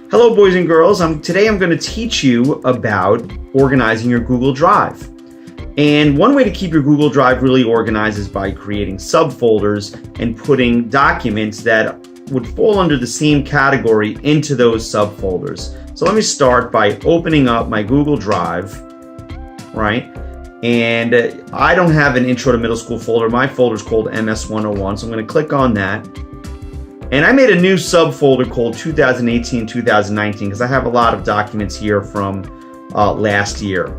Hello, boys and girls. Today I'm going to teach you about organizing your Google Drive. And one way to keep your Google Drive really organized is by creating subfolders and putting documents that would fall under the same category into those subfolders. So let me start by opening up my Google Drive, right? And I don't have an Intro to Middle School folder. My folder is called MS-101, so I'm going to click on that. And I made a new subfolder called 2018-2019 because I have a lot of documents here from last year.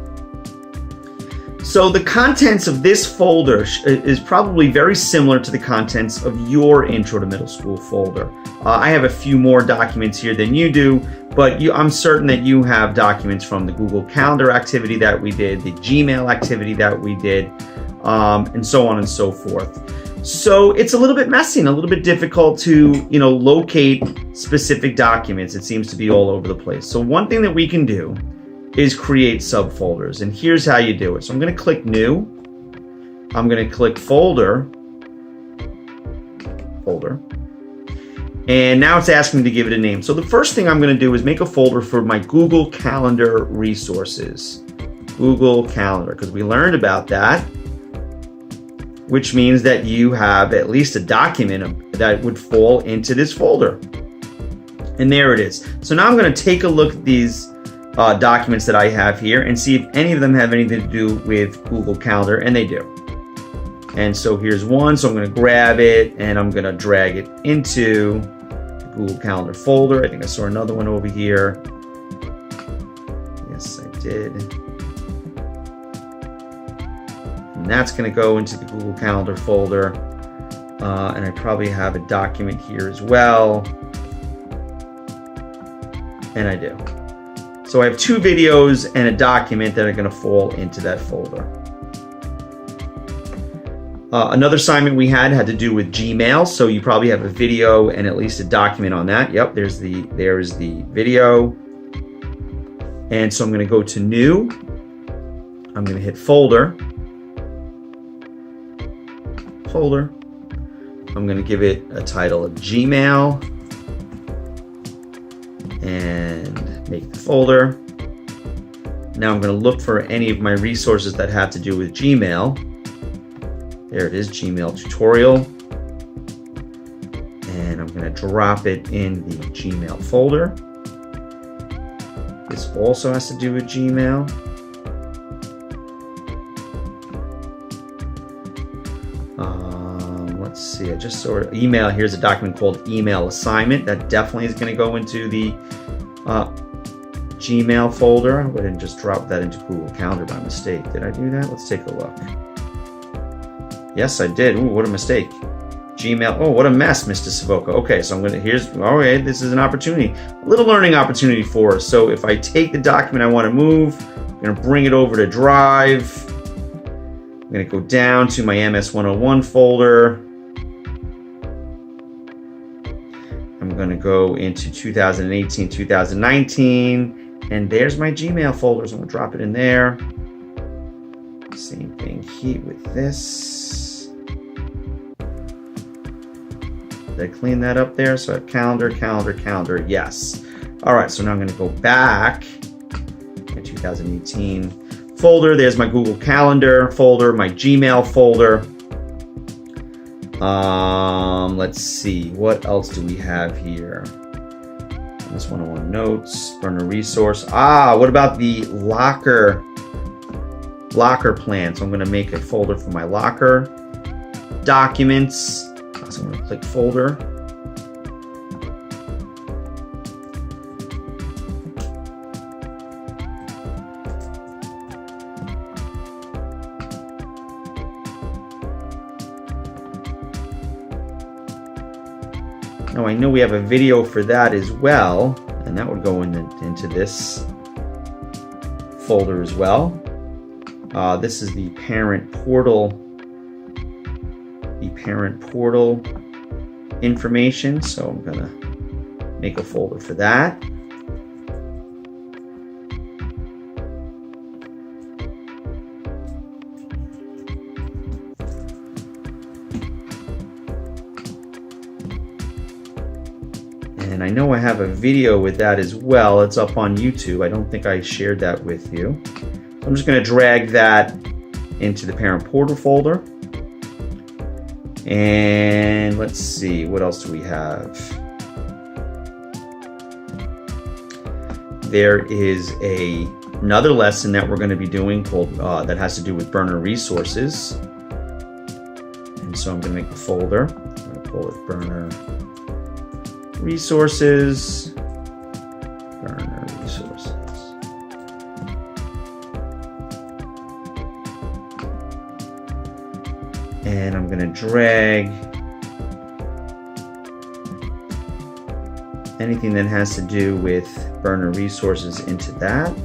So the contents of this folder is probably very similar to the contents of your Intro to Middle School folder. I have a few more documents here than you do, but I'm certain that you have documents from the Google Calendar activity that we did, the Gmail activity that we did, and so on and so forth. So it's a little bit messy and a little bit difficult to, locate specific documents. It seems to be all over the place. So one thing that we can do is create subfolders, and here's how you do it. So I'm going to click New. I'm going to click Folder, and now it's asking me to give it a name. So the first thing I'm going to do is make a folder for my Google Calendar resources. Google Calendar, because we learned about that, which means that you have at least a document that would fall into this folder. And there it is. So now I'm going to take a look at these documents that I have here and see if any of them have anything to do with Google Calendar, and they do. And so here's one, so I'm going to grab it and I'm going to drag it into the Google Calendar folder. I think I saw another one over here. Yes, I did. And that's going to go into the Google Calendar folder. And I probably have a document here as well. And I do. So I have two videos and a document that are going to fall into that folder. Another assignment we had to do with Gmail. So you probably have a video and at least a document on that. Yep, there's the video. And so I'm going to go to New. I'm going to hit Folder. I'm going to give it a title of Gmail and make the folder. Now I'm going to look for any of my resources that have to do with Gmail. There it is, Gmail tutorial. And I'm going to drop it in the Gmail folder. This also has to do with Gmail. Let's see, I just saw email. Here's a document called Email Assignment. That definitely is going to go into the Gmail folder. I didn't just drop that into Google Calendar by mistake. Did I do that? Let's take a look. Yes, I did. Ooh, what a mistake. Gmail. Oh, what a mess, Mr. Savoca. Okay, so I'm going to, all right, this is an opportunity. A little learning opportunity for us. So if I take the document I want to move, I'm going to bring it over to Drive. I'm going to go down to my MS-101 folder. I'm going to go into 2018, 2019, and there's my Gmail folder. So I'm going to drop it in there. Same thing here with this. Did I clean that up there? So I have calendar, yes. All right, so now I'm going to go back to 2018 folder. There's my Google Calendar folder, my Gmail folder. Let's see, what else do we have here? This 101 notes, burner resource. What about the locker plan? So I'm going to make a folder for my locker documents. So I'm going to click folder. Now I know we have a video for that as well, and that would go into this folder as well. This is the parent portal information, so I'm going to make a folder for that. know I have a video with that as well. It's up on YouTube. I don't think I shared that with you. I'm just going to drag that into the parent portal folder. And let's see, what else do we have? There is another lesson that we're going to be doing called that has to do with burner resources. And so I'm going to make the folder. I'm going to call it burner resources. Burner resources. And I'm going to drag anything that has to do with burner resources into that.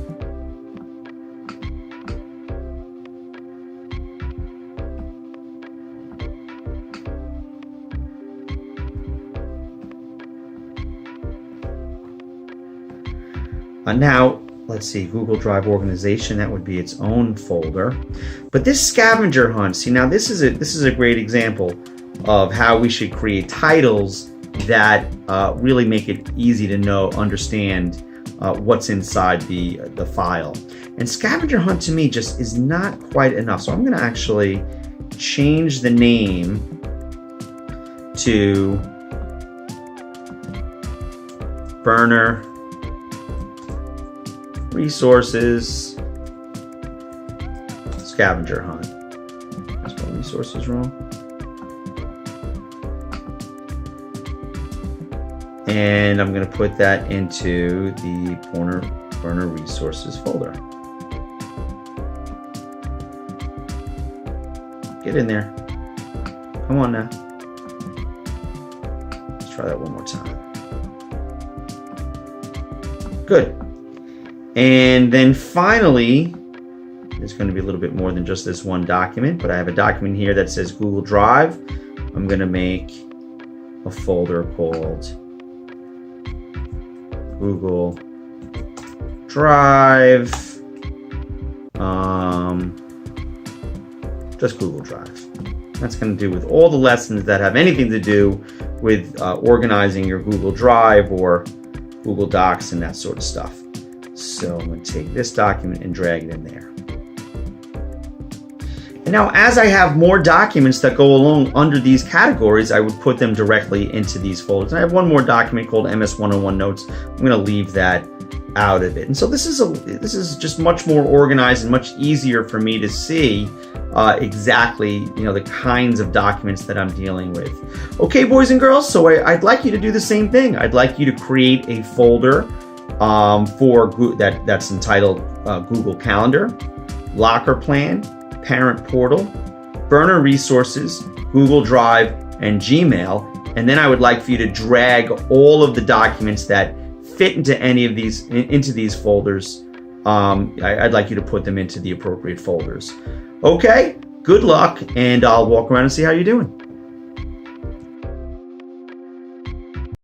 Now, let's see, Google Drive organization, that would be its own folder. But this scavenger hunt, see, now this is a great example of how we should create titles that really make it easy to understand what's inside the file. And scavenger hunt to me just is not quite enough. So I'm going to actually change the name to burner resources scavenger hunt. I spelled resources wrong. And I'm going to put that into the burner resources folder. Get in there. Come on now. Let's try that one more time. Good. And then finally, it's going to be a little bit more than just this one document, but I have a document here that says Google Drive. I'm going to make a folder called Google Drive, just Google Drive. That's going to do with all the lessons that have anything to do with organizing your Google Drive or Google Docs and that sort of stuff. So I'm going to take this document and drag it in there. And now as I have more documents that go along under these categories, I would put them directly into these folders. And I have one more document called MS 101 Notes. I'm going to leave that out of it. And so this is just much more organized and much easier for me to see exactly the kinds of documents that I'm dealing with. Okay, boys and girls, so I'd like you to do the same thing. I'd like you to create a folder that's entitled Google Calendar, Locker Plan, Parent Portal, Burner Resources, Google Drive, and Gmail. And then I would like for you to drag all of the documents that fit into any of these into these folders. I'd like you to put them into the appropriate folders. Okay, good luck, and I'll walk around and see how you're doing.